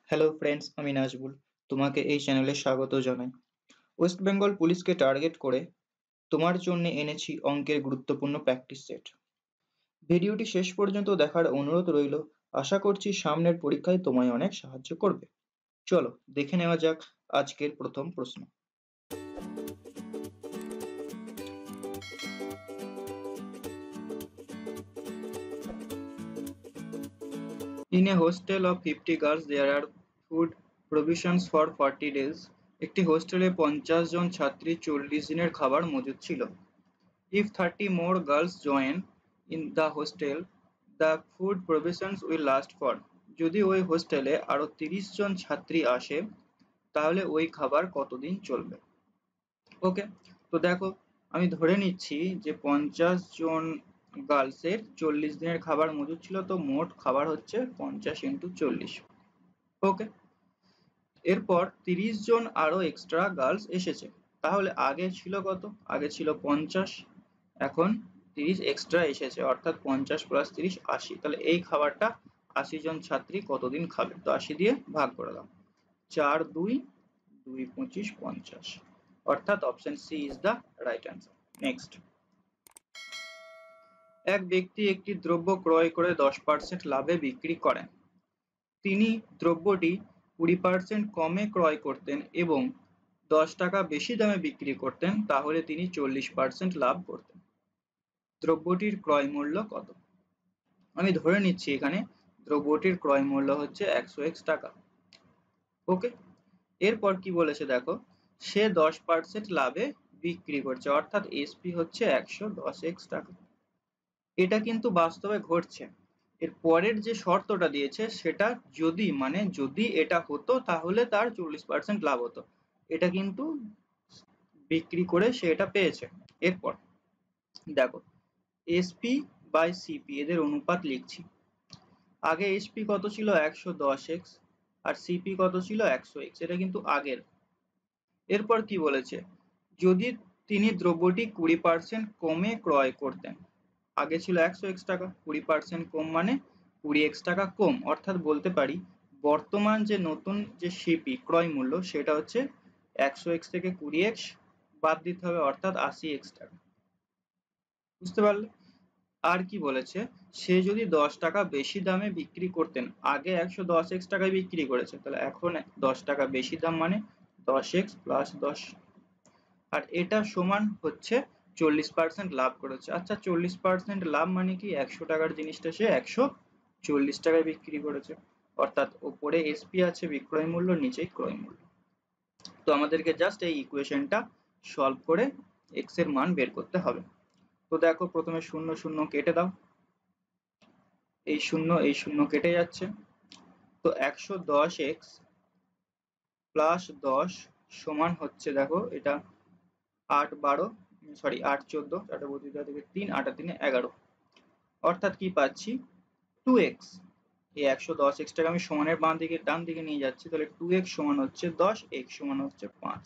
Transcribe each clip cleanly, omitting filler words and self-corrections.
Hello friends, আমি নাজবুল। তোমাকে এই চ্যানেলে স্বাগত জানাই। ওয়েস্ট বেঙ্গল পুলিশকে টার্গেট করে তোমার জন্য এনেছি অঙ্কের গুরুত্বপূর্ণ প্র্যাকটিস সেট। ভিডিওটি শেষ পর্যন্ত দেখার অনুরোধ রইল। আশা করছি সামনের পরীক্ষায় তোমায় অনেক সাহায্য করবে। চলো দেখে নেওয়া যাক আজকের প্রথম প্রশ্ন। In a hostel of 50 girls there are food provisions for 40 days. একটি হোস্টেলে 50 জন ছাত্রী 40 দিনের খাবার মজুদ ছিল। If 30 more girls join in the hostel, the food provisions will last for. যদি ওই হোস্টেলে আরো 30 জন ছাত্রী আসে তাহলে ওই খাবার কতদিন চলবে? ওকে, তো দেখো আমি ধরে নিচ্ছি যে 50 জন গার্লসের 40 দিনের খাবার মজুদ ছিল, তো মোট খাবার হচ্ছে 50 ইন্টু 40। ওকে, এরপর 30 জন আরো এক্সট্রা গার্লস এসেছে, তাহলে আগে ছিল কত? আগে ছিল 50, এখন 30 এক্সট্রা এসেছে, অর্থাৎ 50 প্লাস 30 80। তাহলে এই খাবারটা 80 জন ছাত্রী কতদিন খাবে? তো 80 দিয়ে ভাগ করে দাও। 4 2 2 25 50, অর্থাৎ option C is the right answer. Next, এক ব্যক্তি একটি দ্রব্য ক্রয় করে 10% লাভে বিক্রি করেন। তিনি দ্রব্যটি 20% কমে ক্রয় করতেন এবং 10 টাকা বেশি দামে বিক্রি করতেন, তাহলে তিনি 40% লাভ করতেন। দ্রব্যটির ক্রয় মূল্য কত? আমি ধরে নিচ্ছি এখানে দ্রব্যটির ক্রয় মূল্য হচ্ছে 100x টাকা। ওকে, এরপর কি বলেছে দেখো, সে 10% লাভে বিক্রি করছে, অর্থাৎ এসপি হচ্ছে 110x টাকা। এটা কিন্তু বাস্তবে ঘটছে। এর পরের যে শর্তটা দিয়েছে সেটা যদি এটা হতো তাহলে তার 40% লাভ হতো। এটা কিন্তু বিক্রি করে সে এটা পেয়েছে। এরপর দেখো, এসপি বাই সিপি এদের অনুপাত লিখছি। আগে এসপি কত ছিল? 110x, আর সিপি কত ছিল? 100x। এটা কিন্তু আগের। এরপর কি বলেছে, যদি তিনি দ্রব্যটি 20% কমে ক্রয় করতেন। আগে ছিল 100x টাকা, 20% কম মানে 20x টাকা কম, অর্থাৎ বলতে পারি বর্তমান যে নতুন যে সিপি ক্রয় মূল্য সেটা হচ্ছে 100x থেকে 20x বাদ দিতে হবে, অর্থাৎ 80x টাকা। বুঝতে পারলে? আর কি বলেছে, সে যদি 10 টাকা বেশি দামে বিক্রি করতেন, আগে 110x টাকায় বিক্রি করেছে, তাহলে এখন 10 টাকা বেশি দাম মানে 10x প্লাস 10, আর এটা সমান হচ্ছে 40% লাভ করেছে। আচ্ছা, 40% লাভ মানে কি? 100 টাকার জিনিসটা সে 140 টাকায় বিক্রি করেছে, অর্থাৎ উপরে এসপি আছে বিক্রয় মূল্য, নিচেই ক্রয় মূল্য। তো আমাদেরকে জাস্ট এই ইকুয়েশনটা সলভ করে x এর মান বের করতে হবে। তো দেখো, প্রথমে শূন্য শূন্য কেটে দাও, এই শূন্য কেটে যাচ্ছে। তো 110x প্লাস 10 সমান হচ্ছে, দেখো এটা 8 12 সরি 8 14, 4 বত্রিশ থেকে 3 8 3 11, অর্থাৎ কি পাচ্ছি? 2x। এই 110x টাকে আমি সমানের ডান দিকে নিয়ে যাচ্ছি, তাহলে 2x সমান হচ্ছে 10, x সমান হচ্ছে 5।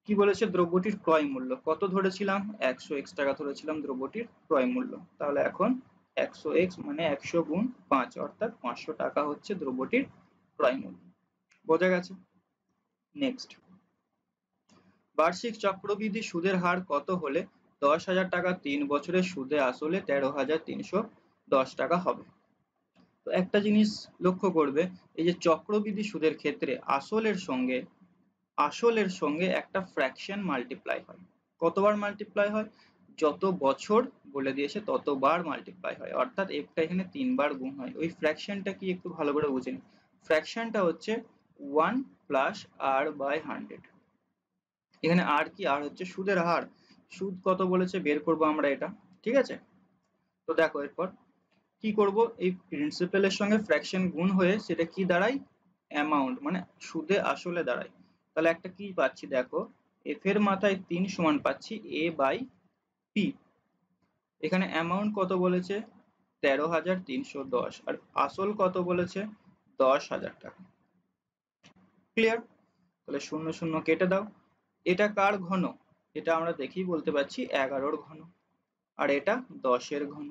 কি বলেছে? দ্রব্যটির ক্রয় মূল্য কত ধরেছিলাম? 100x টাকা ধরেছিলাম দ্রব্যটির ক্রয় মূল্য। তাহলে এখন 100x মানে 100 গুণ 5, অর্থাৎ 500 টাকা হচ্ছে দ্রব্যটির ক্রয় মূল্য। বোঝা গেছে? নেক্সট, বার্ষিক চক্রবৃদ্ধি সুদের হার কত হলে 10,000 টাকা 3 বছরের সুদে আসলে 13,310 টাকা হবে? তো একটা জিনিস লক্ষ্য করবে, এই যে চক্রবৃদ্ধি সুদের ক্ষেত্রে আসলের সঙ্গে একটা ফ্র্যাকশন মাল্টিপ্লাই হয়। কতবার মাল্টিপ্লাই হয়? যত বছর বলে দিয়েছে ততবার মাল্টিপ্লাই হয়, অর্থাৎ একটা এখানে 3 বার গুণ হয়। ওই ফ্র্যাকশনটা কি একটু ভালো করে বুঝে নিন। ফ্র্যাকশনটা হচ্ছে 1 প্লাস r বাই 100। এখানে আর কি? আর হচ্ছে সুদের হার। সুদ কত বলেছে বের করব আমরা এটা, ঠিক আছে? তো দেখো এরপর কি করব, এই প্রিন্সিপালের সঙ্গে ফ্র্যাকশন গুণ হয়ে সেটা কি দাঁড়ায়? অ্যামাউন্ট, মানে সুদে আসলে দাঁড়ায়। তাহলে একটা কি পাচ্ছি দেখো, এফ এর মাথায় 3 সমান পাচ্ছি a বাই p। এখানে অ্যামাউন্ট কত বলেছে? 13,310, আর আসল কত বলেছে? 10,000 টাকা। ক্লিয়ার? তাহলে শূন্য শূন্য কেটে দাও। এটা কার ঘন? এটা আমরা দেখেই বলতে পারছি 11-র ঘন, আর এটা 10-এর ঘন।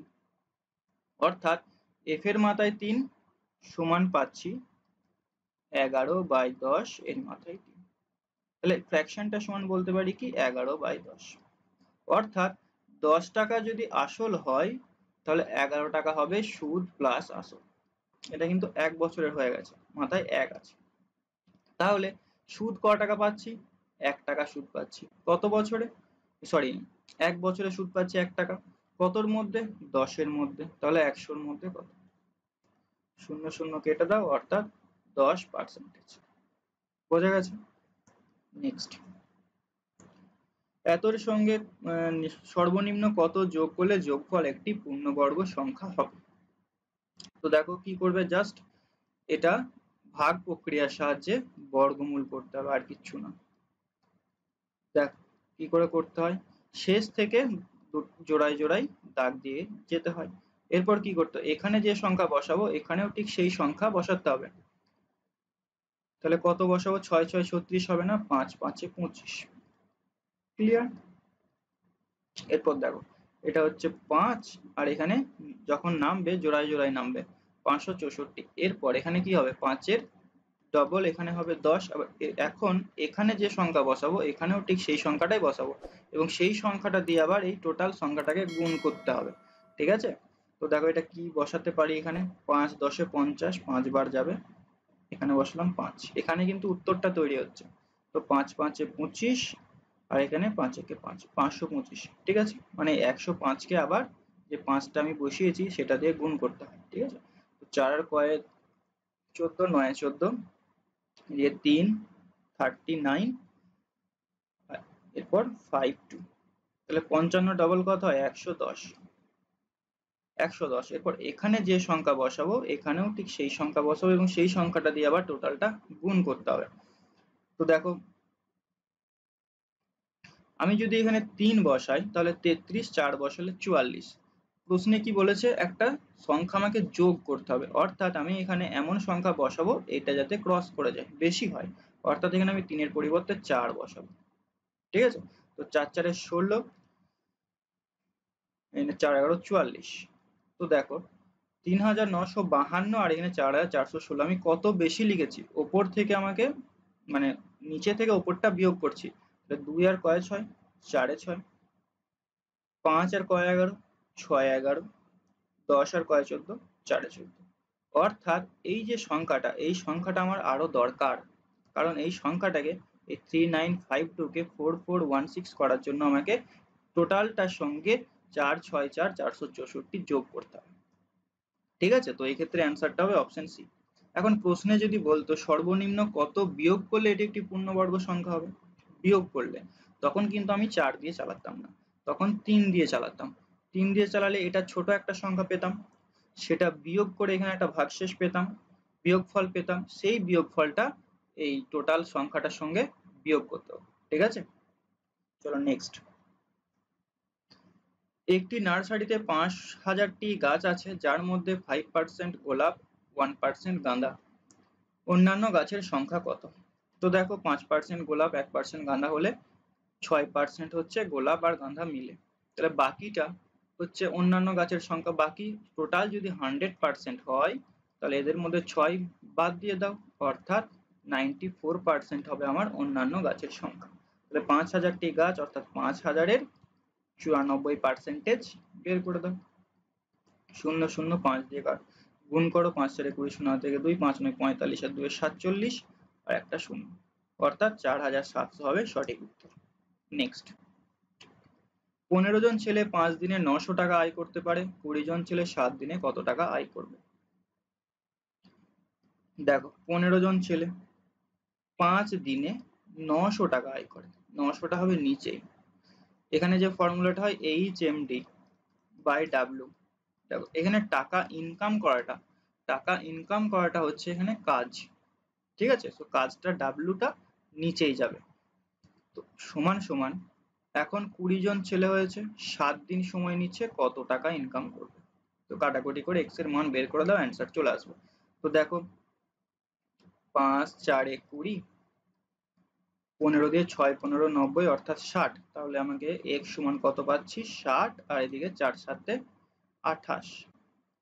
অর্থাৎ f এর মাথায় 3 সমান পাচ্ছি 11/10 এর মাথায় 3। তাহলে ফ্র্যাকশনটা সমান বলতে পারি কি 11/10। অর্থাৎ 10 টাকা যদি আসল হয় তাহলে 11 টাকা হবে সুদ প্লাস আসল। এটা কিন্তু 1 বছরের হয়ে গেছে, মাথায় 1 আছে। তাহলে সুদ ক টাকা পাচ্ছি? 1 টাকা সুদ পাচ্ছি। কত বছরে? সরি, 1 বছরে সুদ পাচ্ছি 1 টাকা। কতর মধ্যে? 10 এর মধ্যে। তাহলে 100 এর মধ্যে কত? 0 0 কেটে দাও, অর্থাৎ 10%। বোঝা গেছে? নেক্সট, এতর সঙ্গে সর্বনিম্ন কত যোগ করলে যোগফল একটি পূর্ণবর্গ সংখ্যা হবে? তো দেখো কি করবে, জাস্ট এটা ভাগ প্রক্রিয়ার সাহায্যে বর্গমূল করতে হবে, আর কিচ্ছু না। দেখ কি করে করতে হয়, শেষ থেকে জোড়ায় জোড়ায় দাগ দিয়ে যেতে হয়। এরপর কি করতে হয়, এখানে যে সংখ্যা বসাবো এখানেও ঠিক সেই সংখ্যা বসাতে হবে। তাহলে কত বসাবো? 6 6 36 হবে না, 5 5 25। ক্লিয়ার? এরপর দেখো এটা হচ্ছে 5, আর এখানে যখন নামবে জোড়ায় জোড়ায় নামবে 564। এরপর এখানে কি হবে, 5 এর ডবল এখানে হবে 10। আবার এখন এখানে যে সংখ্যা বসাবো এখানেও ঠিক সেই সংখ্যাটাই বসাবো, এবং সেই সংখ্যাটা দিয়ে আবার এই টোটাল সংখ্যাটাকে গুণ করতে হবে। ঠিক আছে? তো দেখো এটা কি বসাতে পারি, এখানে 5 10 এ 50, 5 বার যাবে, এখানে বসালাম 5। এখানে কিন্তু উত্তরটা তৈরি হচ্ছে। তো 5 5 এ 25, আর এখানে 5 একে 5, 525। ঠিক আছে, মানে 105 কে আবার যে 5টা আমি বসিয়েছি সেটা দিয়ে গুণ করতে হয়। ঠিক আছে? তো 4 আর কয়ে 14, 9 এ 14, দিয়ে 3 39, এরপর 52। তাহলে 55 ডবল কত হয়? 110। 110। এরপর এখানে যে সংখ্যা বসাবো এখানেও ঠিক সেই সংখ্যা বসাবো, এবং সেই সংখ্যাটা দিয়ে আবার টোটালটা গুণ করতে হবে। তো দেখো আমি যদি এখানে 3 বসাই তাহলে 33, 4 বসালে 44। প্রশ্নে কি বলেছে, একটা সংখ্যা আমাকে যোগ করতে হবে, অর্থাৎ আমি এখানে এমন সংখ্যা বসাবো এটা যাতে ক্রস করে যায়, বেশি হয়। অর্থাৎ এখানে আমি 3 এর পরিবর্তে 4 বসাবো। ঠিক আছে? তো 4 4 এ 16, 4 11 44। তো দেখো 3952, আর এখানে 4416। আমি কত বেশি লিখেছি, ওপর থেকে আমাকে মানে নিচে থেকে ওপরটা বিয়োগ করছি। 2 আর কয় 6, 4 এ 6, 5 আর কয় 11, 6 11, 10 আর কয় 14, 4 এ 14। অর্থাৎ এই যে সংখ্যাটা, এই সংখ্যাটা আমার আরো দরকার, কারণ এই সংখ্যাটাকে এই 3952 কে 4416 করার জন্য আমাকে টোটালটার সঙ্গে 4 6 4 464 যোগ করতে হবে। ঠিক আছে? তো এই ক্ষেত্রে অ্যান্সারটা হবে অপশন সি। এখন প্রশ্নে যদি বলতো সর্বনিম্ন কত বিয়োগ করলে এটি একটি পূর্ণবর্গ সংখ্যা হবে, বিয়োগ করলে, তখন কিন্তু আমি 4 দিয়ে চালাতাম না, তখন 3 দিয়ে চালাতাম। 3 দিয়ে চালালে এটা ছোট একটা সংখ্যা পেতাম, সেটা বিয়োগ করে এখানে একটা ভাগশেষ পেতাম, বিয়োগফল পেতাম, সেই বিয়োগফলটা এই টোটাল সংখ্যাটার সঙ্গে বিয়োগ করতে হবে। ঠিক আছে? চলো নেক্সট। একটি নার্সারিতে 5000টি গাছ আছে, যার মধ্যে 5% গোলাপ, 1% গাঁদা। অন্যান্য গাছের সংখ্যা কত? তো দেখো 5% গোলাপ, 1% গাঁদা হলে 6% হচ্ছে গোলাপ আর গাঁদা মিলে। তাহলে বাকিটা হচ্ছে অন্যান্য গাছের সংখ্যা। বাকি টোটাল যদি 100% হয় তাহলে এদের মধ্যে 6 বাদ দিয়ে দাও, অর্থাৎ 94% হবে আমার অন্যান্য গাছের সংখ্যা। তাহলে 5000টি গাছ অর্থাৎ 5000-এর 94% বের করে দাও। 0 0 5 দিয়ে গুণ করো, 5 4 20, 0 থেকে 2, 5 9 45, আর 2 47, আর একটা 0, অর্থাৎ 4700 হবে সঠিক উত্তর। নেক্সট, 15 জন ছেলে 5 দিনে 900 টাকা আয় করতে পারে, 20 জন ছেলে 7 দিনে কত টাকা আয় করবে? দেখো 15 জন ছেলে 5 দিনে 900 টাকা আয় করে, 900টা হবে নিচেই। এখানে যে ফর্মুলাটা হয় HMD/W। দেখো এখানে টাকা ইনকাম করাটা হচ্ছে এখানে কাজ। ঠিক আছে? তো কাজটা ডাব্লুটা নিচেই যাবে। তো সমান সমান, এখন 20 জন ছেলে হয়েছে, 7 দিন সময় নিচ্ছে, কত টাকা ইনকাম করবে? তো কাটাকুটি করে এক্স এর মান বের করে দাও, অ্যান্সার চলে আসবে। তো দেখো 5 4 এ 20, 15 দিয়ে 6 15 90, অর্থাৎ 60। তাহলে আমাকে এক্স সমান কত পাচ্ছি? 60, আর এদিকে 4 7 এ 28।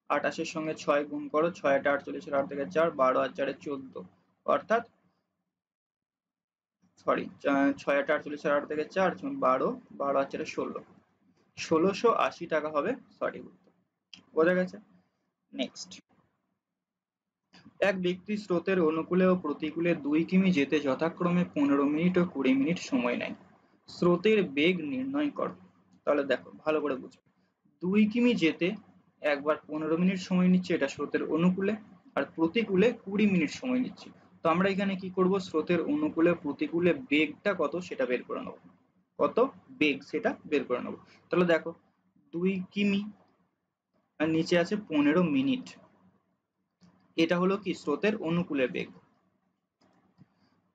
28 এর সঙ্গে 6 গুণ করো, 6 8 48, 8 থেকে 4, 12 আর 4 14, অর্থাৎ সরি 6 8 48 8 থেকে 4 12 12 আর 4 16 1680 টাকা হবে সঠিক উত্তর। বোঝা গেছে? নেক্সট, এক ব্যক্তি স্রোতের অনুকূলে ও প্রতিকূলে 2 কিমি যেতে যথাক্রমে 15 মিনিট ও 20 মিনিট সময় নেয়। স্রোতের বেগ নির্ণয় করো। তাহলে দেখো ভালো করে বুঝো, 2 কিমি যেতে একবার 15 মিনিট সময় নিচ্ছে, এটা স্রোতের অনুকূলে, আর প্রতিকূলে 20 মিনিট সময় নিচ্ছে। তো আমরা এখানে কি করব, স্রোতের অনুকূলে প্রতিকূলে বেগটা কত সেটা বের করে নেব, কত বেগ সেটা বের করে নেব। তাহলে দেখো 2 কিমি আর নিচে আছে 15 মিনিট, এটা হলো কি স্রোতের অনুকূলে বেগ।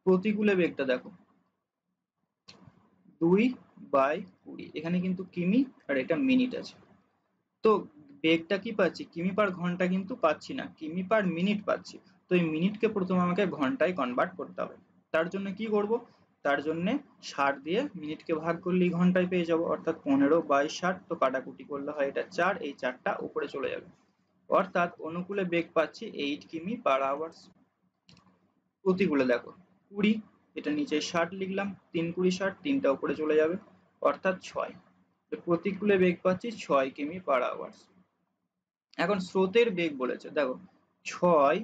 প্রতিকূলে বেগটা দেখো 2/20, এখানে কিন্তু কিমি আর এটা মিনিট আছে। তো বেগটা কি পাচ্ছি, কিমি পার ঘন্টা কিন্তু পাচ্ছি না, কিমি পার মিনিট পাচ্ছি। তো এই মিনিটকে প্রথমে আমাকে ঘন্টায় কনভার্ট করতে হবে। তার জন্য কি করব, তার জন্য 60 দিয়ে মিনিটকে ভাগ করলেই ঘন্টায় পেয়ে যাব, অর্থাৎ 15/60। তো কাটাকুটি করলে হয় এটা 4, এই 4টা উপরে চলে যাবে, অর্থাৎ অনুকূলে বেগ পাচ্ছি 8 কিমি পার আওয়ার্স। প্রতিকূলে দেখো 20, এটা নিচে 60 লিখলাম, 3 20 60, 3টা উপরে চলে যাবে, অর্থাৎ 6। প্রতিকূলে বেগ পাচ্ছি 6 কিমি পার আওয়ার্স। এখন স্রোতের বেগ বলেছে, দেখো 6,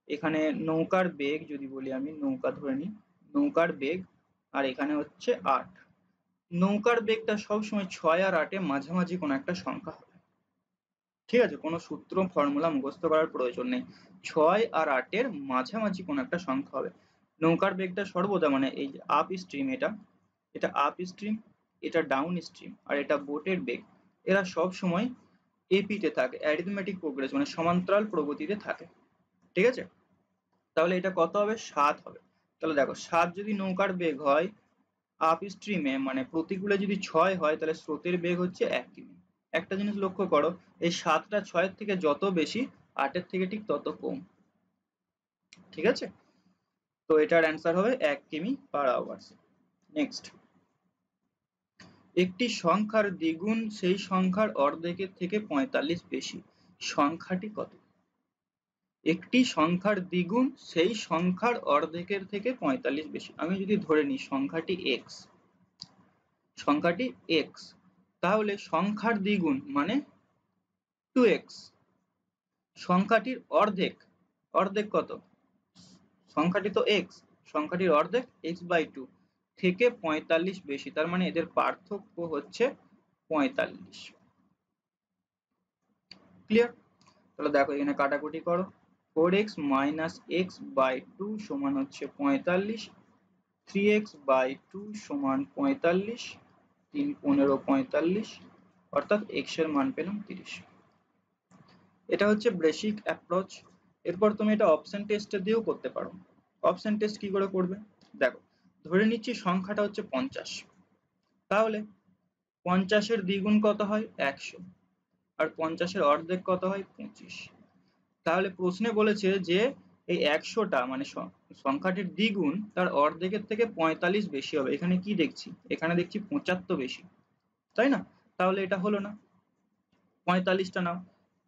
এখানে নৌকার বেগ যদি বলি, আমি নৌকা ধরে নিই, নৌকার বেগ, আর এখানে হচ্ছে 8। নৌকার বেগটা সবসময় 6 আর 8 এর মাঝামাঝি কোনো একটা সংখ্যা হবে, ঠিক আছে? কোনো সূত্র ফর্মুলা মুখস্থ করার প্রয়োজন নেই, 6 আর 8 এর মাঝামাঝি কোনো একটা সংখ্যা হবে। নৌকার বেগটা সর্বদা, মানে এই যে আপ স্ট্রিম, এটা আপ স্ট্রিম, এটা ডাউন স্ট্রিম, আর এটা বোটের বেগ, এরা সব সময় এপিতে থাকে, অ্যারিথমেটিক প্রোগ্রেস মানে সমান্তরাল প্রগতিতে থাকে, ঠিক আছে? তাহলে এটা কত হবে, 7 হবে। তাহলে দেখো 7 যদি নৌকার বেগ হয় আপ স্ট্রিমে, মানে প্রতিকূলে যদি 6 হয়, তাহলে স্রোতের বেগ হচ্ছে 1 কিমি। একটা জিনিস লক্ষ্য করো, এই 7টা 6 এর থেকে যত বেশি, 8 এর থেকে ঠিক তত কম, ঠিক আছে? তো এটার অ্যান্সার হবে 1 কিমি পার আওয়ার্স। নেক্সট, একটি সংখ্যার দ্বিগুণ সেই সংখ্যার অর্ধেকের থেকে 45 বেশি, সংখ্যাটি কত? একটি সংখ্যার দ্বিগুণ সেই সংখ্যার অর্ধেকের থেকে 45 বেশি। আমি যদি ধরে নিই সংখ্যাটি x, সংখ্যাটি x, তাহলে সংখ্যার দ্বিগুণ মানে 2x, সংখ্যাটির অর্ধেক, অর্ধেক কত, সংখ্যাটি তো x, সংখ্যাটির অর্ধেক x/2 থেকে 45 বেশি, তার মানে এদের পার্থক্য হচ্ছে 45। ক্লিয়ার? তাহলে দেখো এখানে কাটাকুটি করো, 4x - x/2 সমান হচ্ছে 45, 3x/2 সমান 45, 3 15 45, অর্থাৎ x এর মান পেলাম 30। এটা হচ্ছে বেসিক অ্যাপ্রোচ। এরপর তুমি এটা অপশন টেস্টে দিয়েও করতে পারো। অপশন টেস্ট কি করে করবে, দেখো ধরে নিচ্ছি সংখ্যাটা হচ্ছে 50, তাহলে 50 এর দ্বিগুণ কত হয় 100, আর 50 এর অর্ধেক কত হয় 25। তাহলে প্রশ্নে বলেছে যে এই 100টা মানে সংখ্যাটির দ্বিগুণ তার অর্ধেকের থেকে 45 বেশি হবে। এখানে কি দেখছি, এখানে দেখছি 75 বেশি, তাই না? তাহলে এটা হলো না, 45টা নাও,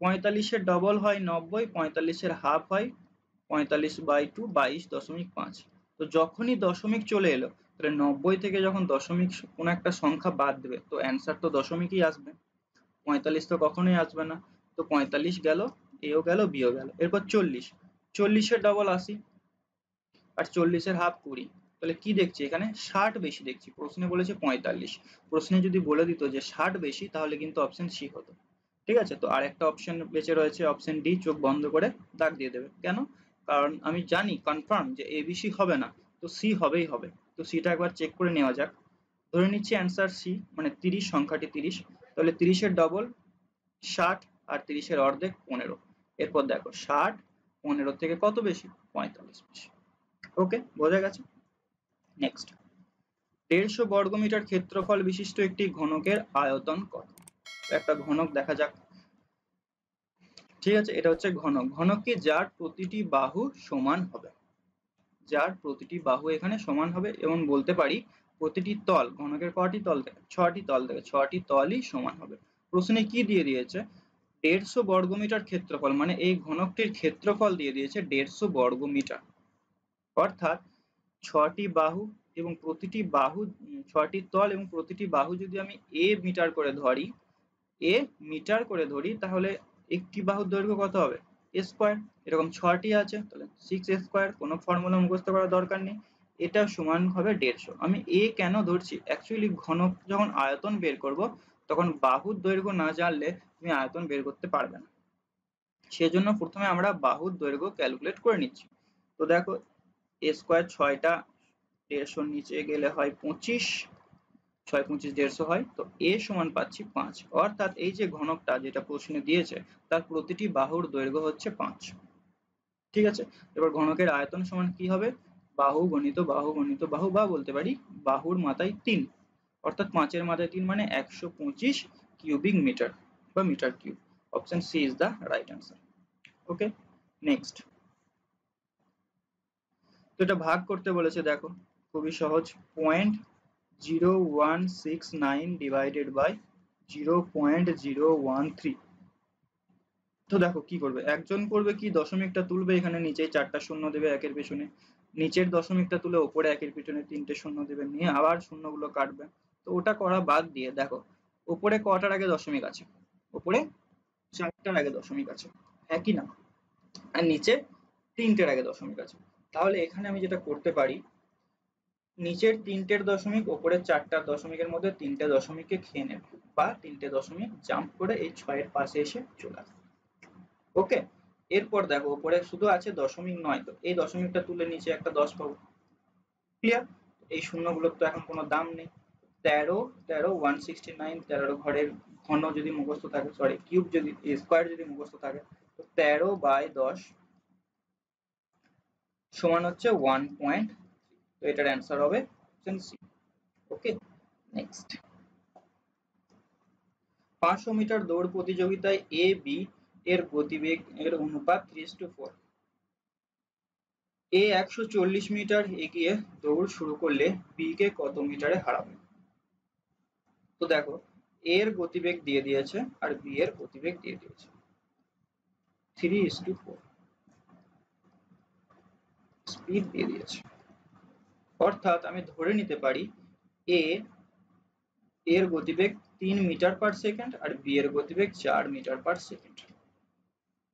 45 এর ডবল হয় 90, 45 এর হাফ হয় 45/2 22.5। তো যখনই দশমিক চলে এলো, তাহলে 90 থেকে যখন দশমিক কোনো একটা সংখ্যা বাদ দেবে, তো অ্যান্সার তো দশমিকই আসবে, 45 তো কখনোই আসবে না। তো 45 গেল, এও গেল, বিও গেল। এরপর 40, 40 এর ডবল 80, আর 40 এর হাফ 20। তাহলে কি দেখছি এখানে 60 বেশি দেখছি, প্রশ্নে বলেছে 45, প্রশ্নে যদি বলে দিত যে 60 বেশি, তাহলে কিন্তু অপশন সি হতো, ঠিক আছে? তো আরেকটা অপশন বেঁচে রয়েছে, অপশন ডি, চোখ বন্ধ করে দাগ দিয়ে দেবে। কেন? কারণ আমি জানি কনফার্ম যে এবিসি হবে না, তো সি হবেই হবে। তো সিটা একবার চেক করে নেওয়া যাক। ধরে নিচ্ছি অ্যান্সার সি, মানে 30, সংখ্যাটি 30, তাহলে 30 এর ডবল 60, আর 30 এর অর্ধেক 15। এরপর দেখো 60 15 থেকে কত বেশি, 45 বেশি। ওকে, বোঝা গেছে? নেক্সট, 150 বর্গমিটার ক্ষেত্রফল বিশিষ্ট একটি ঘনকের আয়তন কত? একটা ঘনক দেখা যাক, ঠিক আছে? এটা হচ্ছে ঘনক। ঘনক কি, যার প্রতিটি বাহু সমান হবে, যার প্রতিটি বাহু এখানে সমান হবে, এবং বলতে পারি প্রতিটি তল, ঘনকের কটি তল থাকে, 6টি তল থাকে, 6টি তলই সমান হবে। প্রশ্নে কি দিয়ে দিয়েছে, 150 বর্গমিটার ক্ষেত্রফল, মানে এই ঘনকটির ক্ষেত্রফল দিয়ে দিয়েছে 150 বর্গমিটার। অর্থাৎ 6টি বাহু এবং প্রতিটি বাহু 6টি তল এবং প্রতিটি বাহু যদি আমি a মিটার করে ধরি তাহলে একটি বাহুর দৈর্ঘ্য কত হবে a স্কয়ার। এরকম 6টি আছে তাহলে 6a স্কয়ার, কোনো ফর্মুলা মুখস্থ করার দরকার নেই। এটা সমান হবে 150। আমি a কেন ধরছি, অ্যাকচুয়ালি ঘনক যখন আয়তন বের করব তখন বাহুর দৈর্ঘ্য না জানলে তুমি আয়তন বের করতে পারবে না, সেজন্য প্রথমে আমরা বাহুর দৈর্ঘ্য ক্যালকুলেট করে নিচ্ছি। তো দেখো a স্কয়ার 6টা 150 নিচে গেলে হয় 25, 6 25 150 হয়, তো a সমান পাচ্ছি 5। অর্থাৎ এই যে ঘনকটা যেটা প্রশ্নে দিয়েছে তার প্রতিটি বাহুর দৈর্ঘ্য হচ্ছে 5। ঠিক আছে, এবার ঘনকের আয়তন সমান কি হবে, বাহু গণিত বাহু গণিত বাহু, বা বলতে পারি বাহুর মাথায় 3, অর্থাৎ 5 এর মাথায় 3 মানে 125 কিউবিক মিটার বা metre cube. Option C is the right answer. Okay, next. তো এটা ভাগ করতে বলেছে, দেখো খুবই সহজ। 0.0169 ডিভাইডেড বাই 0.013। তো দেখো কি করবে, একজন করবে কি, দশমিকটা তুলবে, এখানে নিচে 4টা শূন্য দেবে একের পেছনে, নিচের দশমিকটা তুলে ওপরে একের পেছনে 3টে শূন্য দেবে, নিয়ে আবার শূন্যগুলো কাটবে। তো ওটা করা বাদ দিয়ে দেখো ওপরে কটার আগে দশমিক আছে, ওপরে 4টার আগে দশমিক আছে, একই না, আর নিচে 3টের আগে দশমিক আছে। তাহলে এখানে আমি যেটা করতে পারি, নিচের 3টের দশমিক ওপরের 4টার দশমিকের মধ্যে 3টে দশমিককে খেয়ে নেবে, বা 3টে দশমিক জাম্প করে এই 6 এর পাশে এসে চলে আসবে। ওকে, এরপর দেখো উপরে শুধু আছে দশমিক 9, তো এই দশমিকটা তুলে নিচে একটা 10 পাবো। ক্লিয়ার, এই শূন্যগুলোর তো এখন কোনো দাম নেই। 13 13 169, 13 ঘরের ঘন যদি মুখস্থ থাকে, সরি কিউব যদি স্কয়ার যদি মুখস্থ থাকে, তো 13/10 সমান হচ্ছে 1., তো এটার অ্যান্সার হবে অপশন সি। ওকে, নেক্সট। 500 মিটার দৌড় প্রতিযোগিতায় এ বি এর গতিবেগ এর অনুপাত 3:4। এ 140 মিটার এগিয়ে দৌড় শুরু করলে বি কে কত মিটারে হারাবে। তো দেখো এ এর গতিবেগ দিয়ে দিয়েছে আর বি এর গতিবেগ দিয়ে দিয়েছে 3:4, স্পিড দিয়ে দিয়েছে। অর্থাৎ আমি ধরে নিতে পারি এ এর গতিবেগ 3 মিটার পার সেকেন্ড আর বি এর গতিবেগ 4 মিটার পার সেকেন্ড।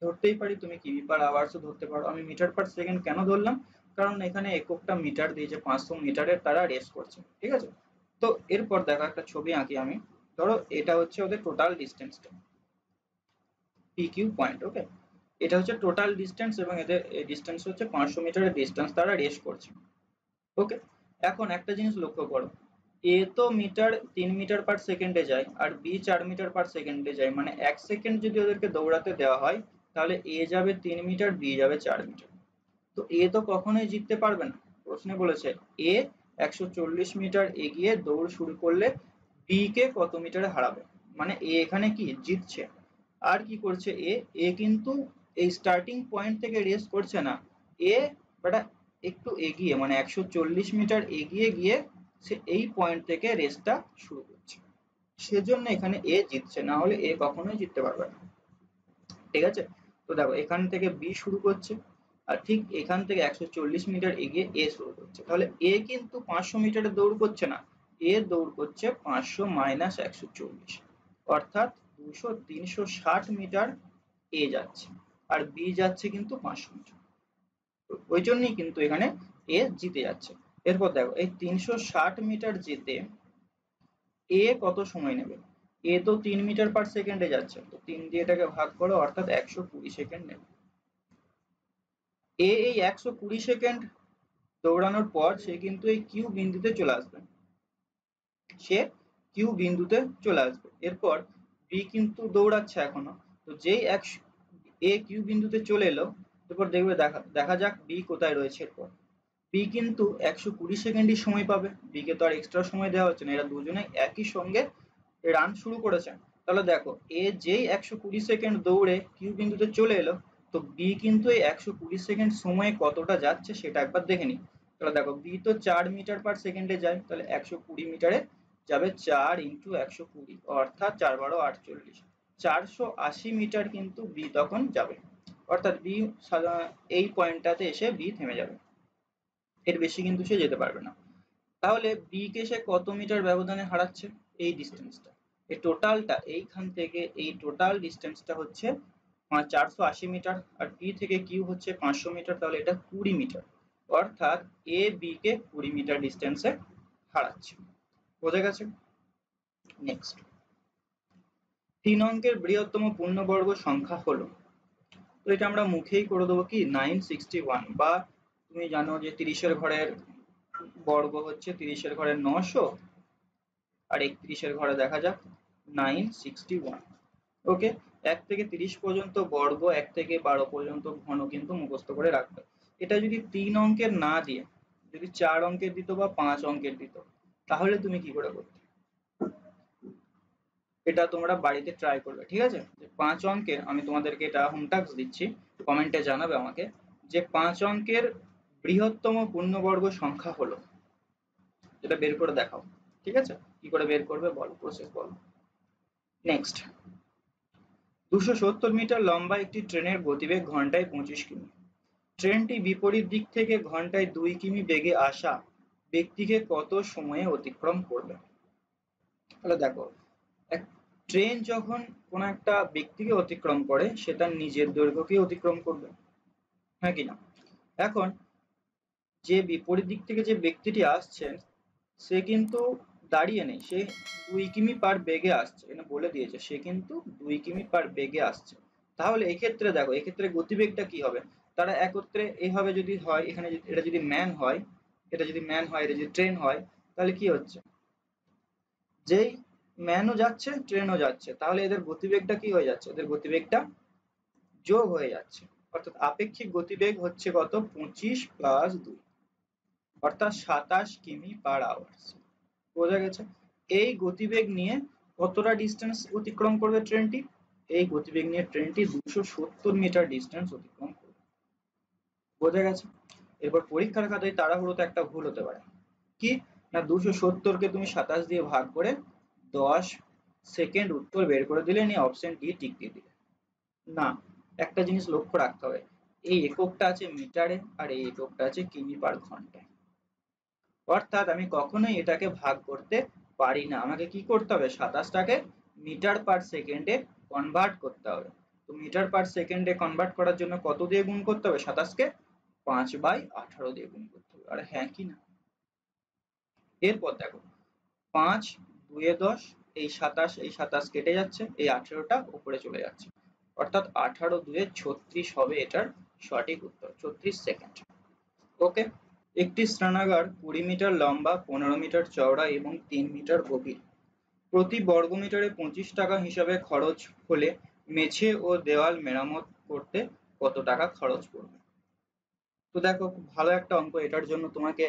ধরতেই পারি, তুমি কিমি পার আওয়ার্সও ধরতে পারো। আমি মিটার পার সেকেন্ড কেন ধরলাম, কারণ এখানে এককটা মিটার দিয়েছে, 500 মিটারের তারা রেস করছে। ঠিক আছে, তো এরপর দেখো একটা ছবি আঁকি আমি। ধরো এটা হচ্ছে ওদের টোটাল ডিস্টেন্সটা, পি কিউ পয়েন্ট। ওকে, এটা হচ্ছে টোটাল ডিস্টেন্স এবং এদের ডিস্টেন্স হচ্ছে 500 মিটারের ডিস্টেন্স তারা রেস করছে। ওকে, এখন একটা জিনিস লক্ষ্য করো, এ তো 3 মিটার পার সেকেন্ডে যায় আর বি 4 মিটার পার সেকেন্ডে যায়, মানে 1 সেকেন্ড যদি ওদেরকে দৌড়াতে দেওয়া হয় তাহলে এ যাবে 3 মিটার, বি যাবে 4 মিটার। তো এ তো কখনোই জিততে পারবে না। প্রশ্নে বলেছে এ 140 মিটার এগিয়ে দৌড় শুরু করলে বি কে কত মিটারে হারাবে, মানে এ এখানে কি জিতছে। আর কি করছে এ, এ কিন্তু এই স্টার্টিং পয়েন্ট থেকে রেস করছে না, এ বেটা একটু এগিয়ে মানে 140 মিটার এগিয়ে গিয়ে সে এই পয়েন্ট থেকে রেসটা শুরু করছে, সেজন্য এখানে এ জিতছে, না হলে এ কখনোই জিততে পারবে না। ঠিক আছে, তো দেখো এখান থেকে বি শুরু করছে আর ঠিক এখান থেকে 140 মিটার এগিয়ে এ শুরু করছে, তাহলে এ কিন্তু 500 মিটারে দৌড় করছে না, এ দৌড় করছে 500 মাইনাস 140, অর্থাৎ 200 360 মিটার এ যাচ্ছে আর বি যাচ্ছে কিন্তু 500 মিটার। ওই জন্যই কিন্তু এখানে এ জিতে যাচ্ছে। এরপর দেখো এই 360 মিটার যেতে এ কত সময় নেবে, এ তো 3 মিটার পার সেকেন্ডে যাচ্ছে, তো 3 দিয়ে এটাকে ভাগ করো, অর্থাৎ 120 সেকেন্ড নেবে। এ এই 120 সেকেন্ড দৌড়ানোর পর সে কিন্তু এই কিউ বিন্দুতে চলে আসবে, সে কিউ বিন্দুতে চলে আসবে। এরপর বি কিন্তু দৌড়াচ্ছে এখনো, তো যেই এ কিউ বিন্দুতে চলে এলো, এরপর দেখবে দেখা যাক বি কোথায় রয়েছে। এরপর বি কিন্তু 120 সেকেন্ডই সময় পাবে, বি কে তো আর এক্সট্রা সময় দেওয়া হচ্ছে না, এরা দুজনে একই সঙ্গে রান শুরু করেছে। তাহলে দেখো এ যেই 120 সেকেন্ড দৌড়ে কিউ বিন্দুতে চলে এলো, তো বি কিন্তু এই 120 সেকেন্ড সময়ে কতটা যাচ্ছে সেটা একবার দেখে নি। তাহলে দেখো বি তো 4 মিটার পার সেকেন্ডে যায়, তাহলে 120 মিটারে যাবে 4 ইন্টু 120, অর্থাৎ 4 12 48, 480 মিটার কিন্তু বি তখন যাবে, অর্থাৎ বি এই পয়েন্টটাতে এসে বি থেমে যাবে। এর বেশি কিন্তু সে যেতে পারবে না। তাহলে বি কে সে কত মিটার ব্যবধানে হারাচ্ছে? এই ডিস্টেন্সটা, এই টোটালটা, এইখান থেকে এই টোটাল ডিস্টেন্সটা হচ্ছে 480 মিটার, আর পি থেকে কিউ হচ্ছে 500 মিটার, তাহলে এটা 20 মিটার। অর্থাৎ এ বি কে 20 মিটার ডিস্টেন্সে হারাচ্ছে। বোঝা গেছে? নেক্সট, 3 অঙ্কের বৃহত্তম পূর্ণবর্গ সংখ্যা হলো, তো এটা আমরা মুখেই করে দেবো কি 961, বা তুমি জানো যে 30 এর ঘরের বর্গ হচ্ছে 30 এর ঘরের 900, আর 31 এর ঘরে দেখা যাক 961। ওকে, 1 থেকে 30 পর্যন্ত বর্গ, 1 থেকে 12 পর্যন্ত ঘন কিন্তু মুখস্থ করে রাখবে। এটা যদি 3 অঙ্কের না দিয়ে যদি 4 অঙ্কের দিত বা 5 অঙ্কের দিত, তাহলে তুমি কি করে করতে? এটা তোমরা বাড়িতে ট্রাই করবে, ঠিক আছে? যে 5 অঙ্কের, আমি তোমাদেরকে এটা হোম টাস্ক দিচ্ছি, কমেন্টে জানাবে আমাকে যে 5 অঙ্কের বৃহত্তম পূর্ণবর্গ সংখ্যা হলো, এটা বের করে দেখাও। ঠিক আছে, কি করে বের করবে বলো, প্রসেস বলো। নেক্সট, 270 মিটার লম্বা একটি ট্রেনের গতিবেগ ঘন্টায় 25 কিমি। ট্রেনটি বিপরীত দিক থেকে ঘন্টায় 2 কিমি বেগে আসা ব্যক্তিকে কত সময়ে অতিক্রম করবে? তাহলে দেখো, এক ট্রেন যখন কোনো একটা ব্যক্তিকে অতিক্রম করে, সে তার নিজের দৈর্ঘ্যকে অতিক্রম করবে, হ্যাঁ কি না? এখন যে বিপরীত দিক থেকে যে ব্যক্তিটি আসছেন, সে কিন্তু দাঁড়িয়ে নেই, সে 2 কিমি পার বেগে আসছে, এখানে বলে দিয়েছে সে কিন্তু 2 কিমি পার বেগে আসছে। তাহলে এক্ষেত্রে দেখো, এক্ষেত্রে গতিবেগটা কি হবে? তারা একত্রে এইভাবে যদি হয়, এখানে এটা যদি ম্যান হয়, এটা যদি ম্যান হয়, এটা যদি ট্রেন হয়, তাহলে কি হচ্ছে? যেই ম্যানও যাচ্ছে ট্রেনও যাচ্ছে, তাহলে এদের গতিবেগটা কি হয়ে যাচ্ছে? এদের গতিবেগটা যোগ হয়ে যাচ্ছে। অর্থাৎ আপেক্ষিক গতিবেগ হচ্ছে কত? 25 প্লাস 2, অর্থাৎ 27 কিমি পার আওয়ার্স। বোঝা গেছে? এই গতিবেগ নিয়ে কতটা ডিস্টেন্স অতিক্রম করবে ট্রেনটি? এই গতিবেগ নিয়ে ট্রেনটি 270 মিটার ডিস্টেন্স অতিক্রম করবে। বোঝা গেছে? এরপর পরীক্ষার খাতায় তাড়াহুড়োতে একটা ভুল হতে পারে, কি না 270 কে তুমি 27 দিয়ে ভাগ করে 10 সেকেন্ড উত্তর বের করে দিলে, নিয়ে অপশন ডি টিক দিয়ে দিলে। না, একটা জিনিস লক্ষ্য রাখতে হবে, এই এককটা আছে মিটারে আর এই এককটা আছে কিমি পার ঘন্টায়। অর্থাৎ আমি কখনোই এটাকে ভাগ করতে পারি না, আমাকে কি করতে হবে? 27টাকে মিটার পার সেকেন্ডে কনভার্ট করতে হবে। তো মিটার পার সেকেন্ডে কনভার্ট করার জন্য কত দিয়ে গুণ করতে হবে? 27কে 5/18 দিয়ে গুণ করতে হবে। আরে হ্যাঁ কি না? এরপর দেখো, 5 2 10, এই 27, এই 27 কেটে যাচ্ছে, এই 18টা উপরে চলে যাচ্ছে, অর্থাৎ 18 2 36 হবে এটার সঠিক উত্তর, 36 সেকেন্ড। ওকে, একটি স্নানাগার 20 মিটার লম্বা, 15 মিটার চওড়া এবং 3 মিটার গভীর। প্রতি বর্গমিটারে 25 টাকা হিসাবে খরচ হলে মেঝে ও দেওয়াল মেরামত করতে কত টাকা খরচ পড়বে? তো দেখো, খুব ভালো একটা অঙ্ক, এটার জন্য তোমাকে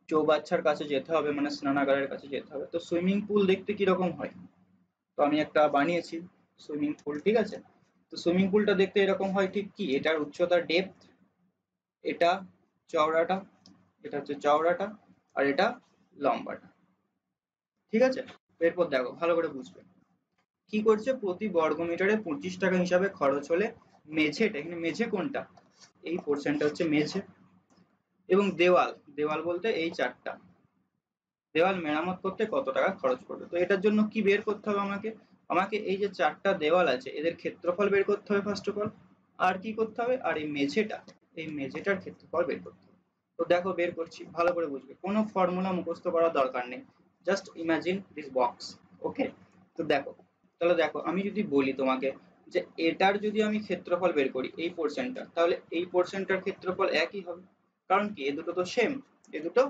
চৌবাচ্চার কাছে যেতে হবে, মানে স্নানাগারের কাছে যেতে হবে। তো সুইমিং পুল দেখতে কিরকম হয়? তো আমি একটা বানিয়েছি সুইমিং পুল, ঠিক আছে? তো সুইমিং পুলটা দেখতে এরকম হয়, ঠিক কি এটার উচ্চতা ডেপথ, এটা চওড়াটা, এটা হচ্ছে চওড়াটা, আর এটা লম্বাটা, ঠিক আছে? এরপর দেখো, ভালো করে বুঝবে কি করছে। প্রতি বর্গমিটারে 25 টাকা হিসাবে খরচ হলে মেঝেটা, এখানে মেঝে কোনটা? এই পোর্শনটা হচ্ছে মেঝে, এবং দেওয়াল, দেওয়াল বলতে এই চারটা, দেওয়াল মেরামত করতে কত টাকা খরচ পড়বে? তো এটার জন্য কি বের করতে হবে আমাকে? আমাকে এই যে চারটা দেওয়াল আছে এদের ক্ষেত্রফল বের করতে হবে ফার্স্ট অফ অল, আর কি করতে হবে? আর এই মেঝেটা, এই মেঝেটার ক্ষেত্রফল বের করতে হবে। তো দেখো বের করছি, ভালো করে বুঝবে, কোনো ফর্মুলা মুখস্থ করার দরকার নেই, জাস্ট ইমাজিন দিস বক্স। ওকে, তো দেখো, তাহলে দেখো আমি যদি বলি তোমাকে যে এটার যদি আমি ক্ষেত্রফল বের করি এই পোর্শনটা, তাহলে এই পোর্শনটার ক্ষেত্রফল একই হবে, কারণ কি এ দুটো তো সেম, এ দুটো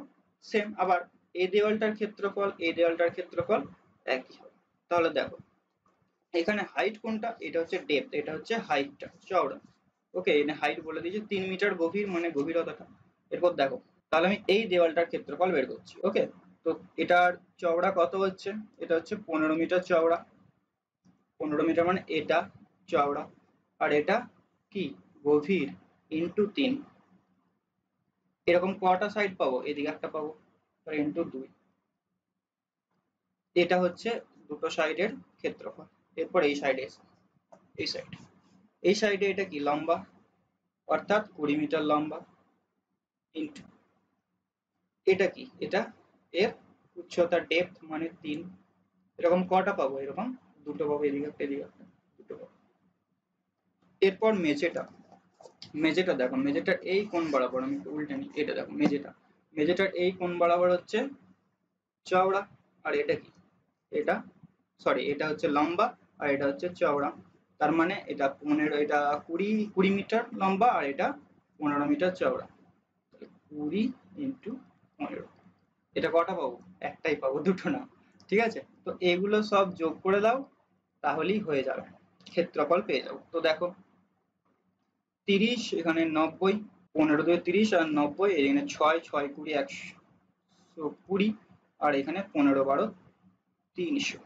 সেম। আবার এই দেওয়ালটার ক্ষেত্রফল, এই দেওয়ালটার ক্ষেত্রফল একই হবে। তাহলে দেখো, এখানে হাইট কোনটা? এটা হচ্ছে ডেপথ, এটা হচ্ছে হাইটটা, চওড়া। ওকে, এখানে হাইট বলে দিয়েছে 3 মিটার গভীর, মানে গভীরতাটা। এরপর দেখো, তাহলে আমি এই দেওয়ালটার ক্ষেত্রফল বের করছি। ওকে, তো এটার চওড়া কত হচ্ছে? এটা হচ্ছে 15 মিটার চওড়া, 15 মিটার মানে এটা চওড়া, আর এটা কি গভীর, ইন্টু 3। এরকম কটা সাইড পাবো? এদিকে একটা পাবো, ইন্টু 2, এটা হচ্ছে দুটো সাইডের ক্ষেত্রফল। এরপর এই সাইডে, এই সাইড, এই সাইডে এটা কি লম্বা, অর্থাৎ 20 মিটার লম্বা, ইন্টু এটা কি, এটা এর উচ্চতা ডেপথ মানে 3। এরকম কটা পাবো, এরকম দুটো পাবো, এদিকে একটা এদিকে একটা, দুটো পাবো। এরপর মেঝেটা, মেঝেটা দেখো, মেঝেটার এই কোণ বরাবর, আমি একটু উল্টে নিই, এটা দেখো মেঝেটা, মেঝেটার এই কোণ বরাবর হচ্ছে চওড়া, আর এটা কি, এটা সরি এটা হচ্ছে লম্বা আর এটা হচ্ছে চওড়া। তার মানে এটা 15, এটা 20 মিটার লম্বা আর এটা 15 মিটার চওড়া। 20 ইন্টু 15, এটা কটা পাবো, একটাই পাবো, দুটো না। ঠিক আছে, তো এগুলো সব যোগ করে দাও, তাহলেই হয়ে যাবে, ক্ষেত্রফল পেয়ে যাবো। তো দেখো 30, এখানে 90, 15 দিয়ে 30 আর 90, এখানে 6 6 20 120, আর এখানে 15 12 300,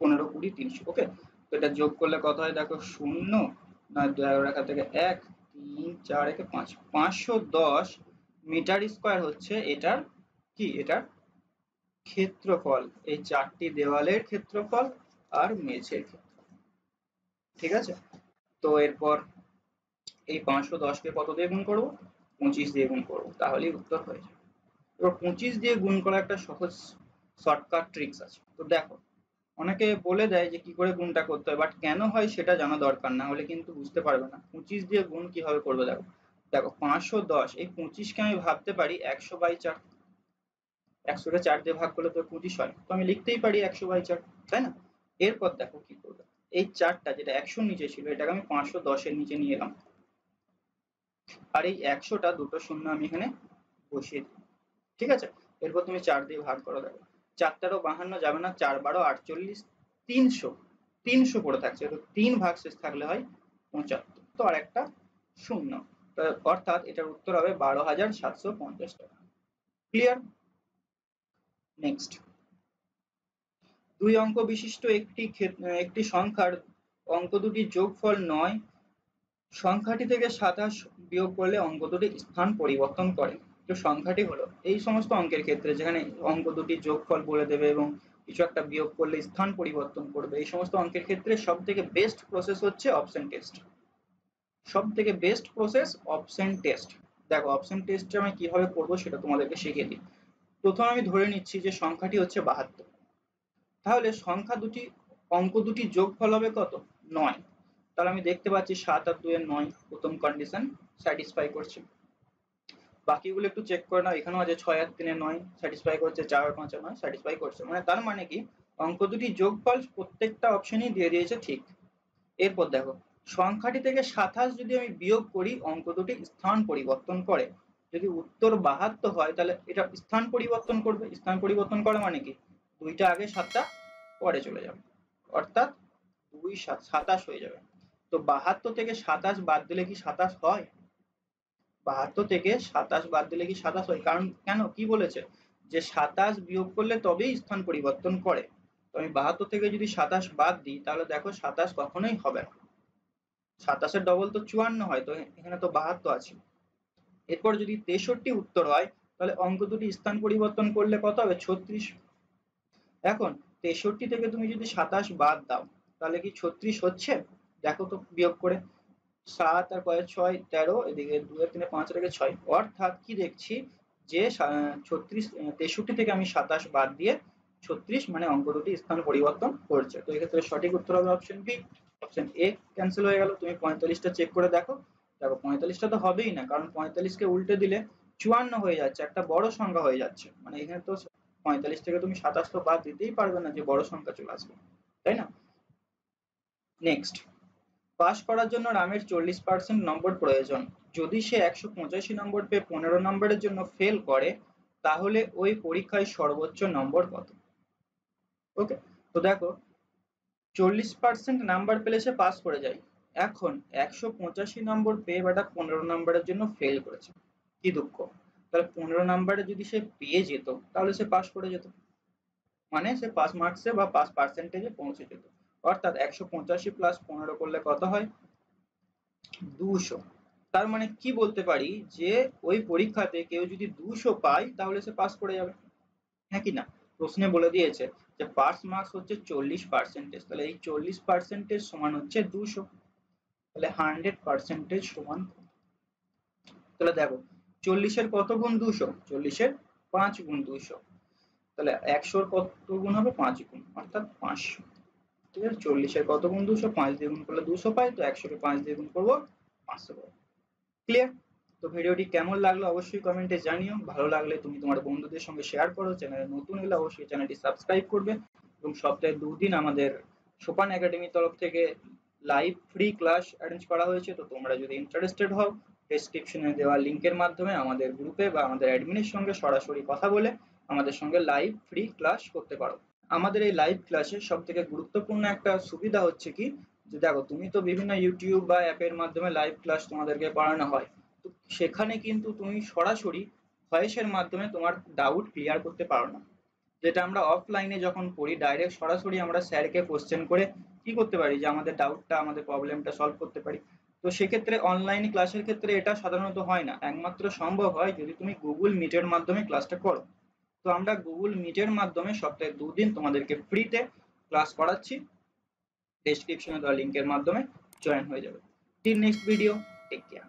15 20 300। ওকে, তো এটা যোগ করলে কত হয় দেখো, শূন্য না 11 রেখা থেকে 1 3 4 একে 5, 510 মিটার স্কোয়ার হচ্ছে এটার কি, এটার ক্ষেত্রফল, এই চারটি দেওয়ালের ক্ষেত্রফল আর মেঝের ক্ষেত্রফল। ঠিক আছে, তো এরপর এই 510 কে কত দিয়ে গুণ করবো, 25 দিয়ে গুণ করবো, তাহলেই উত্তর হয়ে যাবে। এবার 25 দিয়ে গুণ করা একটা সহজ শর্টকাট ট্রিক্স আছে। তো দেখো, অনেকে বলে দেয় যে কি করে গুণটা করতে হয়, বাট কেন হয় সেটা জানা দরকার, না হলে কিন্তু বুঝতে পারবে না 25 দিয়ে গুণ কিভাবে করবে। দেখো দেখো 510, এই 25 কে আমি ভাবতে পারি 100/4, 100 কে 4 দিয়ে ভাগ করলে তো 25 হয়, তো আমি লিখতেই পারি 100/4, তাই না? এরপর দেখো কি করবে, এই 4টা যেটা 100 নিচে ছিল এটাকে আমি 510 এর নিচে নিয়ে এলাম, আর এই 100টা দুটো শূন্য আমি এখানে বসিয়ে দিই। ঠিক আছে, এরপর তুমি 4 দিয়ে ভাগ করো, দেখো 4 তেরো 52 যাবে না, 4 12 48, 300, 300 পড়ে থাকছে, তো 3 ভাগ শেষ থাকলে হয় 75, তো আর একটা শূন্য, অর্থাৎ এটার উত্তর হবে 12,750 টাকা। ক্লিয়ার? নেক্সট, দুই অঙ্ক বিশিষ্ট একটি সংখ্যার অঙ্ক দুটির যোগফল 9, সংখ্যাটি থেকে 27 বিয়োগ করলে অঙ্ক দুটি স্থান পরিবর্তন করে। তো সংখ্যাটি হলো, এই সমস্ত অঙ্কের ক্ষেত্রে যেখানে অঙ্ক দুটির যোগফল বলে দেবে এবং কিছু একটা বিয়োগ করলে স্থান পরিবর্তন করবে, এই সমস্ত অঙ্কের ক্ষেত্রে সব থেকে বেস্ট প্রসেস হচ্ছে অপশন টেস্ট। সব থেকে বেস্ট প্রসেস অপশন টেস্ট। দেখো অপশন টেস্টে আমি কিভাবে করবো সেটা তোমাদেরকে শিখিয়ে দিই। প্রথমে আমি ধরে নিচ্ছি যে সংখ্যাটি হচ্ছে 72, তাহলে সংখ্যা দুটি, অঙ্ক দুটি যোগফল হবে কত, 9। তাহলে আমি দেখতে পাচ্ছি 7 আর 2 এর 9, প্রথম কন্ডিশন স্যাটিসফাই করছে। বাকিগুলো একটু চেক করে নাও, এখানেও আছে 6 আর 3 এর 9 স্যাটিসফাই করছে, 4 আর 5 এর 9 স্যাটিসফাই করছে, মানে তার মানে কি অঙ্ক দুটি যোগফল প্রত্যেকটা অপশনই দিয়ে দিয়েছে ঠিক। এরপর দেখো সংখ্যাটি থেকে 27 যদি আমি বিয়োগ করি অঙ্ক দুটি স্থান পরিবর্তন করে, যদি উত্তর 72 হয় তাহলে এটা স্থান পরিবর্তন করবে, স্থান পরিবর্তন করে মানে কি দুইটা আগে 7টা পরে চলে যাবে, অর্থাৎ 2 7 27 হয়ে যাবে। তো 72 থেকে 27 বাদ দিলে কি 27 হয়, 72 থেকে 27 বাদ দিলে কি 27 হয়, কারণ কেন কি বলেছে যে 27 বিয়োগ করলে তবেই স্থান পরিবর্তন করে। তো আমি 72 থেকে যদি 27 বাদ দিই তাহলে দেখো 27 কখনোই হবে না, 27 এর ডবল তো 54 হয়, তো এখানে তো 72 আছে। এরপর যদি 63 উত্তর হয় তাহলে অঙ্ক দুটি স্থান পরিবর্তন করলে কত হবে, 36। এখন 63 থেকে তুমি যদি 27 বাদ দাও তাহলে কি 36 হচ্ছে, দেখো তো বিয়োগ করে, 7 আর 5 6 13, এদিকে 2 আর 3 5 রেখে 6, অর্থাৎ কি দেখছি যে 36, 63 থেকে আমি 27 বাদ দিয়ে 36, মানে অঙ্ক দুটি স্থান পরিবর্তন করছে। তো এক্ষেত্রে সঠিক উত্তর হবে option B. Option A cancel হয়ে গেল। তুমি 45টা চেক করে দেখো, দেখো 45টা তো হবেই না, কারণ 45 কে উল্টে দিলে 54 হয়ে যাচ্ছে, একটা বড় সংখ্যা হয়ে যাচ্ছে, মানে এখানে তো 45 থেকে তুমি 27 তো বাদ দিতেই পারবে না যে বড় সংখ্যা চলে আসবে, তাই না? নেক্সট, পাস করার জন্য রামের 40% নম্বর প্রয়োজন, যদি সে 185 নম্বর পেয়ে 15 নম্বরের জন্য ফেল করে তাহলে ওই পরীক্ষায় সর্বোচ্চ নম্বর কত? ওকে, তো দেখো 40% নাম্বার পেলে সে পাস করে যায়, এখন 185 নম্বর পেয়ে বেটা 15 নম্বরের জন্য ফেল করেছে, কি দুঃখ। তাহলে 15 নম্বরে যদি সে পেয়ে যেত তাহলে সে পাস করে যেত, মানে সে পাস মার্কসে বা পাস পার্সেন্টেজে পৌঁছে যেত, অর্থাৎ 185 প্লাস 15 করলে কত হয়, 200। তার মানে কি বলতে পারি যে ওই পরীক্ষাতে কেউ যদি 200 পায় তাহলে সে পাস করে যাবে, হ্যাঁ কি না? প্রশ্নে বলে দিয়েছে যে পাস মার্কস হচ্ছে 40%, তাহলে এই 40% সমান হচ্ছে 200, তাহলে 100% সমান, তাহলে দেখো 40-এর কত গুণ 200, 40-এর 5 গুণ 200, তাহলে 100 কত গুণ হবে 5 গুণ, অর্থাৎ 500। ঠিক আছে, 40 এর কত গুণ 200, 5 দিয়ে গুণ করলে 200 পাই, তো 100 কে 5 দিয়ে গুণ করবো 500 পাবো। ক্লিয়ার? তো ভিডিওটি কেমন লাগলো অবশ্যই কমেন্টে জানিও। ভালো লাগলে তুমি তোমার বন্ধুদের সঙ্গে শেয়ার করো। চ্যানেলে নতুন হলে অবশ্যই চ্যানেলটি সাবস্ক্রাইব করবে। এবং সপ্তাহে 2 দিন আমাদের সোপান একাডেমির তরফ থেকে লাইভ ফ্রি ক্লাস অ্যারেঞ্জ করা হয়েছে। তো তোমরা যদি ইন্টারেস্টেড হও, ডেসক্রিপশনে দেওয়া লিংকের মাধ্যমে আমাদের গ্রুপে বা আমাদের অ্যাডমিনের সঙ্গে সরাসরি কথা বলে আমাদের সঙ্গে লাইভ ফ্রি ক্লাস করতে পারো। আমাদের এই লাইভ ক্লাসে সবথেকে গুরুত্বপূর্ণ একটা সুবিধা হচ্ছে কি, যে দেখো তুমি তো বিভিন্ন ইউটিউব বা অ্যাপের মাধ্যমে লাইভ ক্লাস তোমাদেরকে করানো হয়, তো সেখানে কিন্তু তুমি সরাসরি ভয়েসের মাধ্যমে তোমার ডাউট ক্লিয়ার করতে পারো না। যেটা আমরা অফলাইনে যখন পড়ি ডাইরেক্ট সরাসরি আমরা স্যারকে কোশ্চেন করে কি করতে পারি, যে আমাদের ডাউটটা আমাদের প্রবলেমটা সলভ করতে পারি। তো সেক্ষেত্রে অনলাইন ক্লাসের ক্ষেত্রে এটা সাধারণত হয় না, একমাত্র সম্ভব হয় যদি তুমি গুগল মিটের মাধ্যমে ক্লাসটা করো। তো আমরা গুগল মিটের মাধ্যমে সপ্তাহে 2 দিন তোমাদেরকে ফ্রিতে ক্লাস করাচ্ছি। ডেসক্রিপশনে দেওয়া লিংকের মাধ্যমে জয়েন হয়ে যাবে। Till next video, take care.